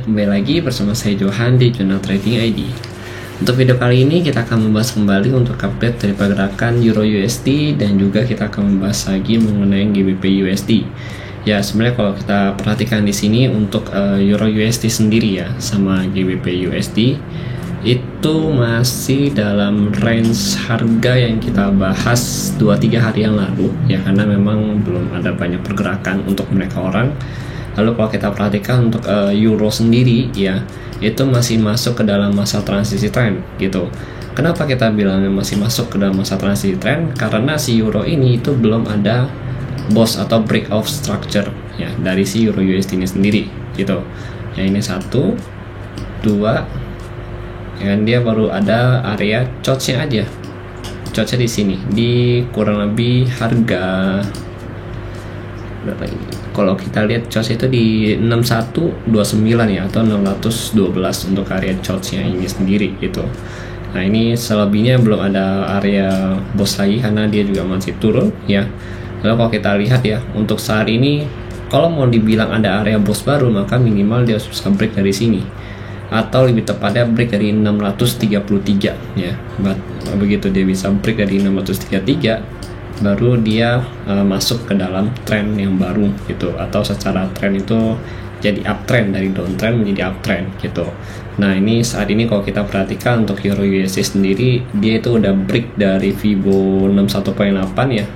kembali lagi bersama saya Johan di Jurnal Trading ID. Untuk video kali ini kita akan membahas kembali untuk update dari pergerakan Euro USD dan juga kita akan membahas lagi mengenai GBP USD. Ya, sebenarnya kalau kita perhatikan di sini untuk Euro USD sendiri ya sama GBP USD itu masih dalam range harga yang kita bahas 2-3 hari yang lalu ya, karena memang belum ada banyak pergerakan untuk mereka orang. Lalu kalau kita perhatikan untuk euro sendiri ya, itu masih masuk ke dalam masa transisi tren gitu. Kenapa kita bilangnya masih masuk ke dalam masa transisi tren? Karena si euro ini itu belum ada boss atau break of structure ya dari si euro USD ini sendiri gitu. Ya ini 1, 2, dan dia baru ada area chotsnya aja. Chotsnya di sini di kurang lebih harga berapa ini? Kalau kita lihat chots itu di 6129 ya, atau 612 untuk area chotsnya ini sendiri gitu. Nah ini selebihnya belum ada area boss lagi karena dia juga masih turun ya. Lalu kalau kita lihat ya untuk saat ini, kalau mau dibilang ada area boss baru maka minimal dia harus bisa break dari sini, atau lebih tepatnya break dari 633 ya. Begitu dia bisa break dari 633 baru dia masuk ke dalam tren yang baru gitu, atau secara tren itu jadi uptrend, dari downtrend menjadi uptrend gitu. Nah ini saat ini kalau kita perhatikan untuk Euro USD sendiri, dia itu udah break dari Fibo 61.8 ya,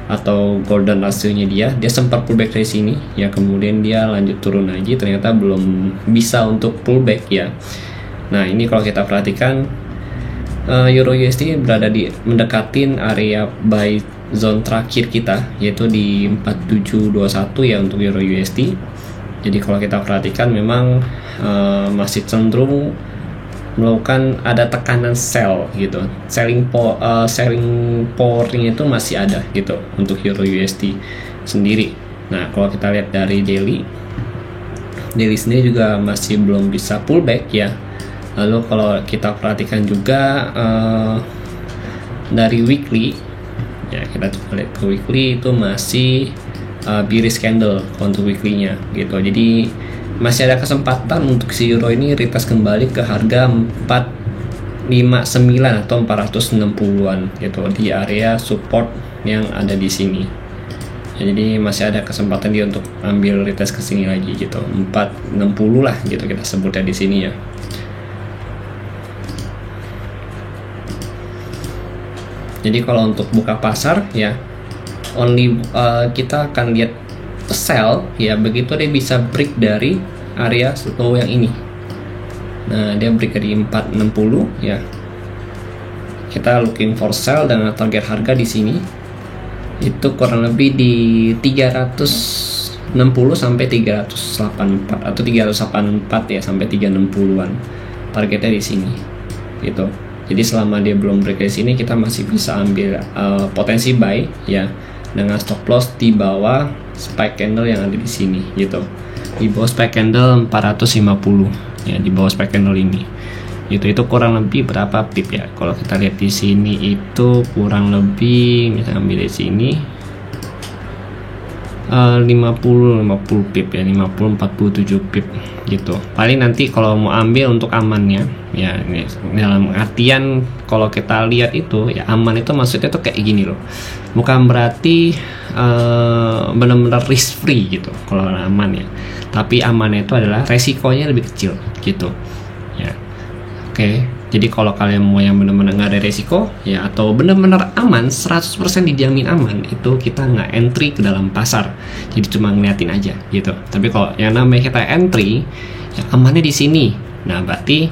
atau golden ratio-nya dia sempat pullback dari sini ya, kemudian dia lanjut turun lagi, ternyata belum bisa untuk pullback ya. Nah ini kalau kita perhatikan Euro USD berada di mendekatin area buy zone terakhir kita, yaitu di 4721 ya untuk Euro USD. Jadi kalau kita perhatikan memang masih cenderung melakukan ada tekanan sell gitu, selling powernya itu masih ada gitu untuk Euro USD sendiri. Nah kalau kita lihat dari daily sendiri juga masih belum bisa pullback ya. Lalu kalau kita perhatikan juga dari weekly ya, kita coba lihat ke weekly itu masih bearish candle untuk weekly-nya gitu. Jadi masih ada kesempatan untuk si euro ini retest kembali ke harga 459 atau 460-an gitu di area support yang ada di sini. Ya, jadi masih ada kesempatan dia untuk ambil retest ke sini lagi gitu. 460 lah gitu kita sebutnya di sini ya. Jadi kalau untuk buka pasar ya kita akan lihat sell ya, begitu dia bisa break dari area low yang ini. Nah dia break dari 460 ya, kita looking for sell dengan target harga di sini itu kurang lebih di 360 sampai 384 atau 384 ya sampai 360-an targetnya di sini gitu. Jadi selama dia belum break dari sini, kita masih bisa ambil potensi buy ya dengan stop loss di bawah spike candle yang ada di sini gitu. Di bawah spike candle 450 ya, di bawah spike candle ini. Itu kurang lebih berapa pip ya? Kalau kita lihat di sini itu kurang lebih, misalnya ambil di sini 50 pip ya, 47 pip gitu. Paling nanti kalau mau ambil untuk amannya ya, ini dalam artian kalau kita lihat itu ya, aman itu maksudnya tuh kayak gini loh, bukan berarti benar-benar risk free gitu kalau aman ya, tapi amannya itu adalah resikonya lebih kecil gitu ya. Oke. Jadi kalau kalian mau yang benar-benar nggak ada resiko ya, atau benar-benar aman 100% dijamin aman, itu kita nggak entry ke dalam pasar, jadi cuma ngeliatin aja gitu. Tapi kalau yang namanya kita entry ya, amannya di sini. Nah berarti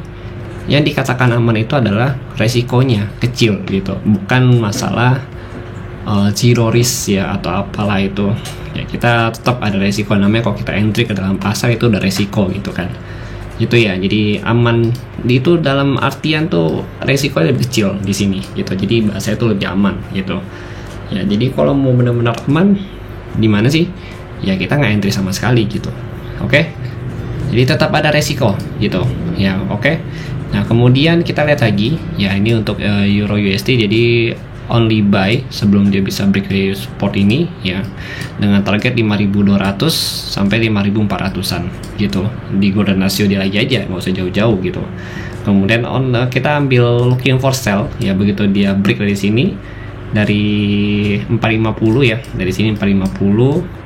yang dikatakan aman itu adalah resikonya kecil gitu, bukan masalah zero risk ya atau apalah itu ya. Kita tetap ada resiko, namanya kalau kita entry ke dalam pasar itu udah resiko gitu kan gitu ya. Jadi aman itu dalam artian tuh resikonya lebih kecil di sini gitu, jadi bahasa itu lebih aman gitu ya. Jadi kalau mau benar-benar aman di mana sih ya, kita nggak entry sama sekali gitu. Oke. Jadi tetap ada resiko gitu ya. Oke. Nah kemudian kita lihat lagi ya, ini untuk Euro USD. Jadi only buy sebelum dia bisa break dari support ini ya, dengan target 5.200 sampai 5.400an gitu. Di golden ratio dia lagi aja, nggak usah jauh-jauh gitu. Kemudian kita ambil looking for sell ya, begitu dia break dari sini dari 450 ya, dari sini 450.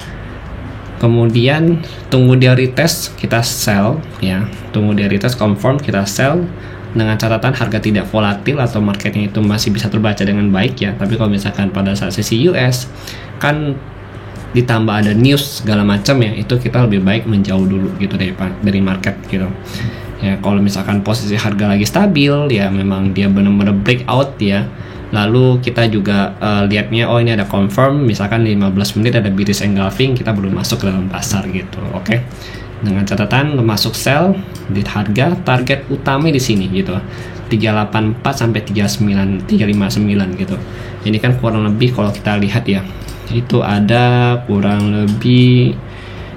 Kemudian tunggu dia retest, kita sell ya. Tunggu dia retest confirm, kita sell dengan catatan harga tidak volatil atau marketnya itu masih bisa terbaca dengan baik ya. Tapi kalau misalkan pada saat sesi US kan ditambah ada news segala macam ya, itu kita lebih baik menjauh dulu gitu dari market gitu. Ya kalau misalkan posisi harga lagi stabil ya, memang dia benar-benar breakout ya. Lalu kita juga lihatnya, oh ini ada confirm, misalkan 15 menit ada bearish engulfing, kita baru masuk ke dalam pasar gitu, oke? Dengan catatan masuk sell di harga target utama di sini gitu, 384 sampai 359 gitu. Ini kan kurang lebih kalau kita lihat ya, itu ada kurang lebih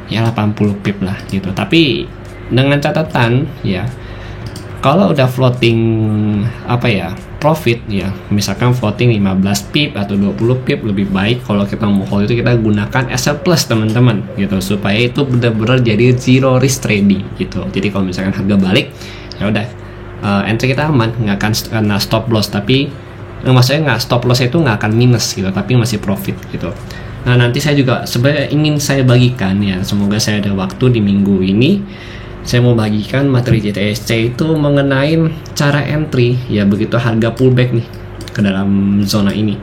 ya 80 pip lah gitu. Tapi dengan catatan ya, kalau udah floating profit ya, misalkan floating 15 pip atau 20 pip, lebih baik kalau kita mau hold itu kita gunakan SL plus teman-teman gitu, supaya itu benar-benar jadi zero risk trading gitu. Jadi kalau misalkan harga balik ya udah, entry kita aman, nggak akan kena stop loss, tapi maksudnya nggak stop loss itu nggak akan minus gitu, tapi masih profit gitu. Nah nanti saya juga sebenarnya ingin saya bagikan ya, semoga saya ada waktu di minggu ini, saya mau bagikan materi JTSC itu mengenai cara entry ya, begitu harga pullback nih ke dalam zona ini.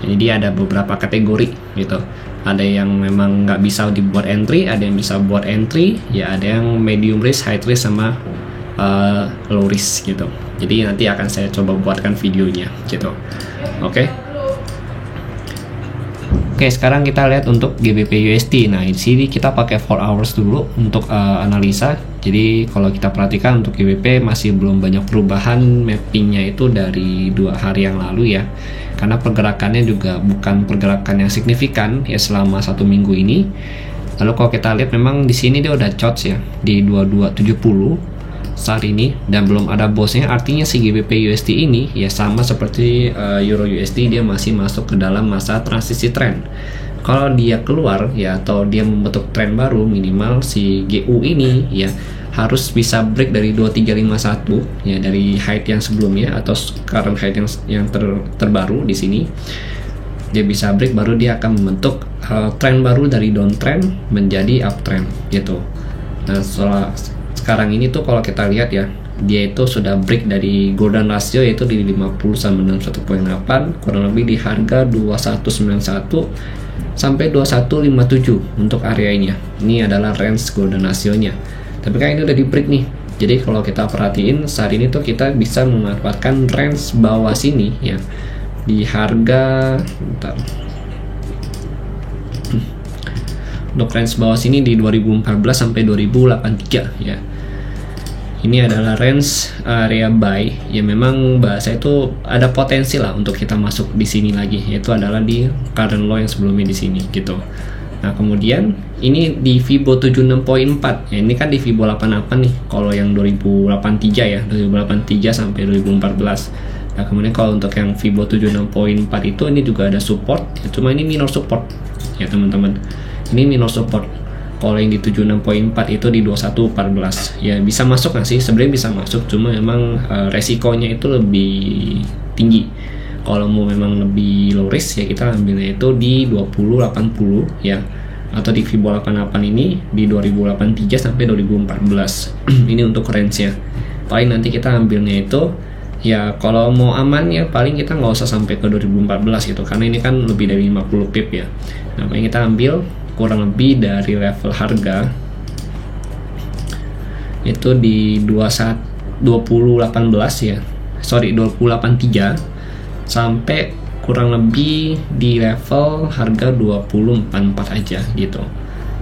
Jadi ada beberapa kategori gitu, ada yang memang nggak bisa dibuat entry, ada yang bisa buat entry ya, ada yang medium risk, high risk, sama low risk gitu. Jadi nanti akan saya coba buatkan videonya gitu. Oke, sekarang kita lihat untuk GBP USD. Nah, di sini kita pakai 4 hours dulu untuk analisa. Jadi kalau kita perhatikan untuk GBP masih belum banyak perubahan mappingnya itu dari 2 hari yang lalu ya. Karena pergerakannya juga bukan pergerakan yang signifikan ya selama 1 minggu ini. Lalu kalau kita lihat memang di sini dia udah charge ya di 2270 saat ini dan belum ada bosnya, artinya si GBP USD ini ya sama seperti Euro USD, dia masih masuk ke dalam masa transisi tren. Kalau dia keluar ya atau dia membentuk tren baru, minimal si GU ini ya harus bisa break dari 2351 ya, dari height yang sebelumnya atau current height yang terbaru di sini. Dia bisa break, baru dia akan membentuk tren baru dari downtrend menjadi uptrend gitu. Nah sekarang ini tuh kalau kita lihat ya, dia itu sudah break dari golden ratio yaitu di 50 sama dengan 1.8, kurang lebih di harga 2191 sampai 2157 untuk areanya. Ini adalah range golden ratio-nya. Tapi kan ini udah di break nih. Jadi kalau kita perhatiin saat ini tuh kita bisa memanfaatkan range bawah sini ya, di harga untuk range bawah sini di 2014 sampai 2083 ya. Ini adalah range area buy ya, memang bahasa itu ada potensi lah untuk kita masuk di sini lagi, yaitu adalah di current low yang sebelumnya di sini gitu. Nah kemudian ini di Fibo 76.4 ya, ini kan di Fibo 88 nih kalau yang 2083 ya, 2083 sampai 2014. Nah kemudian kalau untuk yang Fibo 76.4 itu ini juga ada support ya, cuma ini minor support ya teman-teman, ini minor support. Kalau yang di 76.4 itu di 2114 ya, bisa masuk nggak sih? Sebenarnya bisa masuk, cuma memang resikonya itu lebih tinggi. Kalau mau memang lebih low risk ya kita ambilnya itu di 2080 ya, atau di Fibo 88 ini di 2083 sampai 2014. Ini untuk range-nya. Paling nanti kita ambilnya itu ya, kalau mau aman ya paling kita nggak usah sampai ke 2014 gitu, karena ini kan lebih dari 50 pip ya. Nah paling kita ambil kurang lebih dari level harga itu di 2018 ya, 2083 sampai kurang lebih di level harga 2044 aja gitu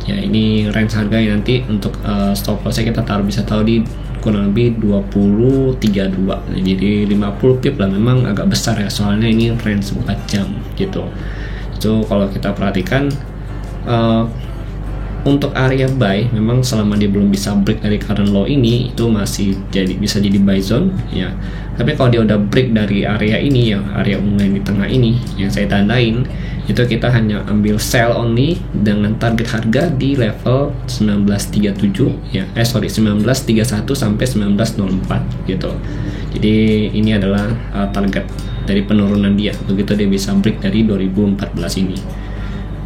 ya. Ini range harga yang nanti untuk stop lossnya kita bisa tahu di kurang lebih 2032, jadi 50 pip lah, memang agak besar ya soalnya ini range 4 jam gitu. So kalau kita perhatikan untuk area buy memang selama dia belum bisa break dari current low ini, itu masih bisa jadi buy zone ya. Tapi kalau dia udah break dari area ini ya, area ungu yang di tengah ini yang saya tandain, itu kita hanya ambil sell only dengan target harga di level 1937 ya, 1931 sampai 1904 gitu. Jadi ini adalah target dari penurunan dia begitu dia bisa break dari 2014 ini.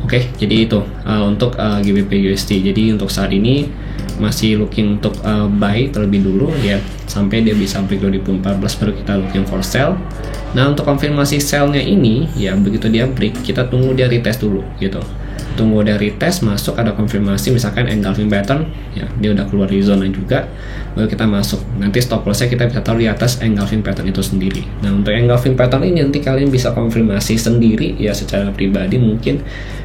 Oke, jadi itu untuk GBP USD. Jadi untuk saat ini masih looking untuk buy terlebih dulu ya, sampai dia bisa break 2014 baru kita looking for sell. Nah, untuk konfirmasi sell-nya ini ya, begitu dia break kita tunggu dia retest dulu gitu. Tunggu dia retest masuk, ada konfirmasi misalkan engulfing pattern ya, dia udah keluar di zona juga, baru kita masuk. Nanti stop loss-nya kita bisa taruh di atas engulfing pattern itu sendiri. Nah, untuk engulfing pattern ini nanti kalian bisa konfirmasi sendiri ya secara pribadi, mungkin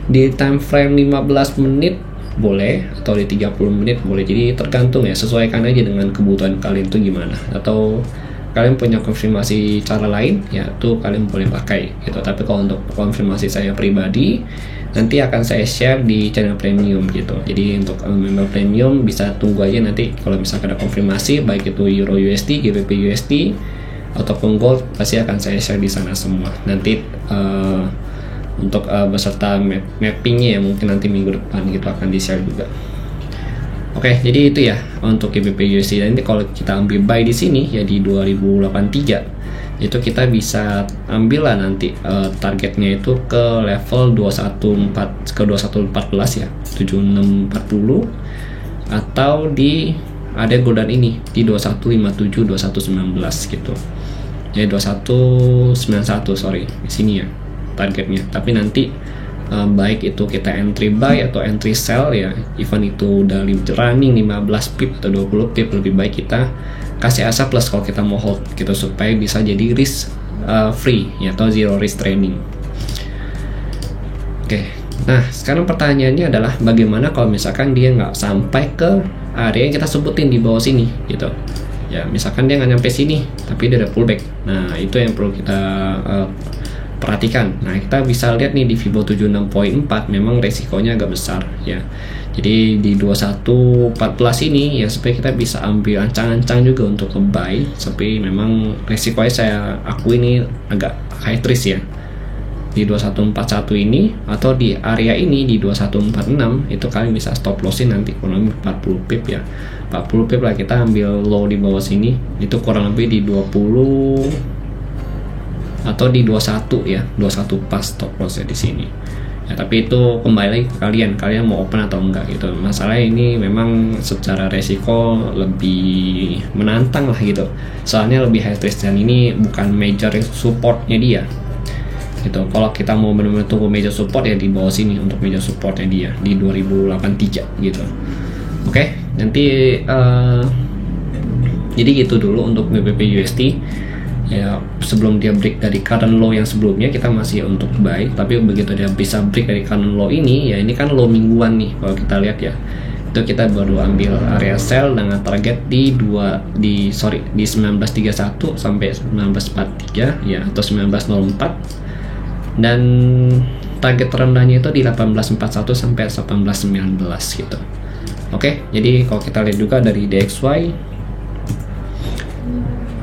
di time frame 15 menit boleh atau di 30 menit boleh. Jadi tergantung ya, sesuaikan aja dengan kebutuhan kalian tuh gimana, atau kalian punya konfirmasi cara lain ya tuh kalian boleh pakai gitu. Tapi kalau untuk konfirmasi saya pribadi nanti akan saya share di channel premium gitu. Jadi untuk member premium bisa tunggu aja nanti kalau misalkan ada konfirmasi baik itu Euro USD, GBP USD ataupun Gold, pasti akan saya share di sana semua. Nanti untuk beserta mappingnya ya mungkin nanti minggu depan gitu akan di share juga. Oke, jadi itu ya untuk GBP USD. Dan nanti kalau kita ambil buy di sini ya di 2083 itu kita bisa ambil lah nanti targetnya itu ke level 2114 ya, 7640, atau di ada godaan ini di 2157 2119 gitu ya, 2191 sorry di sini ya targetnya. Tapi nanti baik itu kita entry buy atau entry sell ya, even itu udah running 15 pip atau 20 pip, lebih baik kita kasih asa plus kalau kita mau hold gitu, supaya bisa jadi risk free ya, atau zero risk trading. Oke, nah sekarang pertanyaannya adalah bagaimana kalau misalkan dia nggak sampai ke area yang kita sebutin di bawah sini gitu ya, misalkan dia nggak nyampe sini tapi dia udah pullback. Nah itu yang perlu kita perhatikan. Nah kita bisa lihat nih di Fibo 76.4 memang resikonya agak besar ya. Jadi di 2114 ini ya, supaya kita bisa ambil ancang-ancang juga untuk ke buy, tapi memang resikonya saya akui ini agak high risk ya. Di 2141 ini atau di area ini di 2146 itu kalian bisa stop lossin nanti kurang lebih 40 pip ya. 40 pip lah kita ambil low di bawah sini, itu kurang lebih di 20 atau di 21 ya, 21 pas stop lossnya di sini ya. Tapi itu kembali lagi ke kalian mau open atau enggak gitu. Masalah ini memang secara resiko lebih menantang lah gitu, soalnya lebih high risk dan ini bukan major supportnya dia gitu. Kalau kita mau benar-benar tunggu major support ya di bawah sini untuk major supportnya dia di 2083 gitu. Oke, nanti jadi gitu dulu untuk GBP USD ya. Sebelum dia break dari current low yang sebelumnya kita masih untuk buy, tapi begitu dia bisa break dari current low ini ya, ini kan low mingguan nih kalau kita lihat ya, itu kita baru ambil area sell dengan target di 1931 sampai 1943 ya, atau 1904, dan target terendahnya itu di 1841 sampai 1819 gitu. Oke, jadi kalau kita lihat juga dari DXY,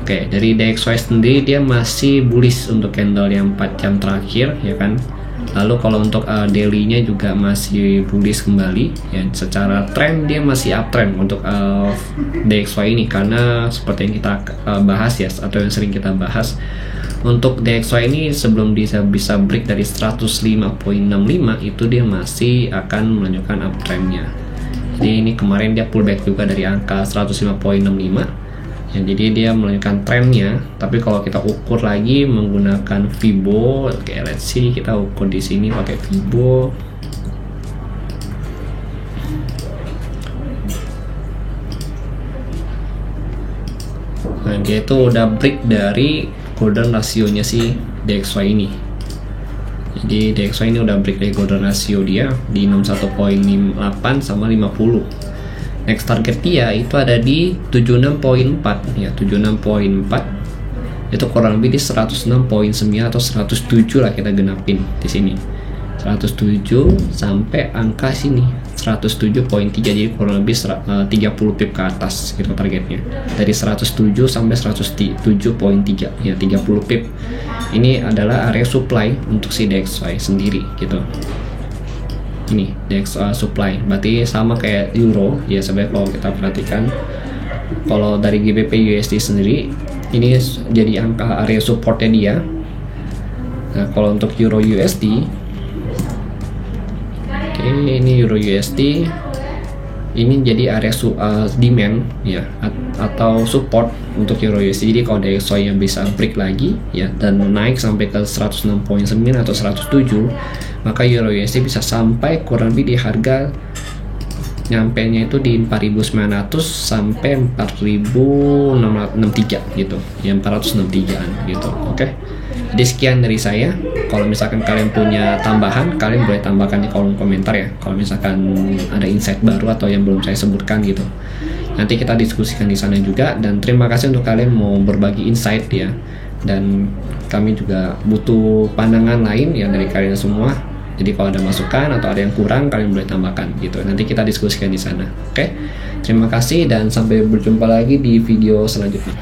oke, dari DXY sendiri dia masih bullish untuk candle yang 4 jam terakhir ya kan. Lalu kalau untuk daily-nya juga masih bullish kembali ya. Secara trend dia masih uptrend untuk DXY ini, karena seperti yang kita bahas ya, atau yang sering kita bahas, untuk DXY ini sebelum bisa break dari 105.65 itu dia masih akan menunjukkan uptrendnya. Jadi ini kemarin dia pullback juga dari angka 105.65 ya, jadi dia melanjutkan trennya. Tapi kalau kita ukur lagi menggunakan Fibo, oke, let's see, kita ukur di sini pakai Fibo. Nah dia itu udah break dari golden rasionya si DXY ini. Jadi DXY ini udah break dari golden ratio dia di 61.8 sama 50. Next target dia itu ada di 76.4 ya, 76.4 itu kurang lebih di 106.9 atau 107 lah kita genapin di sini. 107 sampai angka sini 107.3, jadi kurang lebih 30 pip ke atas gitu targetnya. Dari 107 sampai 107.3 ya, 30 pip. Ini adalah area supply untuk si DXY sendiri gitu. Ini DXY supply, berarti sama kayak euro ya sebenarnya. Kalau kita perhatikan, kalau dari GBP USD sendiri ini jadi angka area supportnya dia. Nah kalau untuk euro USD, oke, ini euro USD ini jadi area demand ya, atau support untuk euro USD. Jadi kalau DXY yang bisa break lagi ya dan naik sampai ke 106.9 atau 107, maka euro USD bisa sampai kurang lebih di harga nyampe nya itu di 4.900 sampai 4.663 gitu ya, 463an gitu. Oke, jadi sekian dari saya. Kalau misalkan kalian punya tambahan, kalian boleh tambahkan di kolom komentar ya, kalau misalkan ada insight baru atau yang belum saya sebutkan gitu. Nanti kita diskusikan di sana juga. Dan terima kasih untuk kalian mau berbagi insight ya, dan kami juga butuh pandangan lain ya dari kalian semua. Jadi kalau ada masukan atau ada yang kurang, kalian boleh tambahkan gitu. Nanti kita diskusikan di sana. Oke, terima kasih dan sampai berjumpa lagi di video selanjutnya.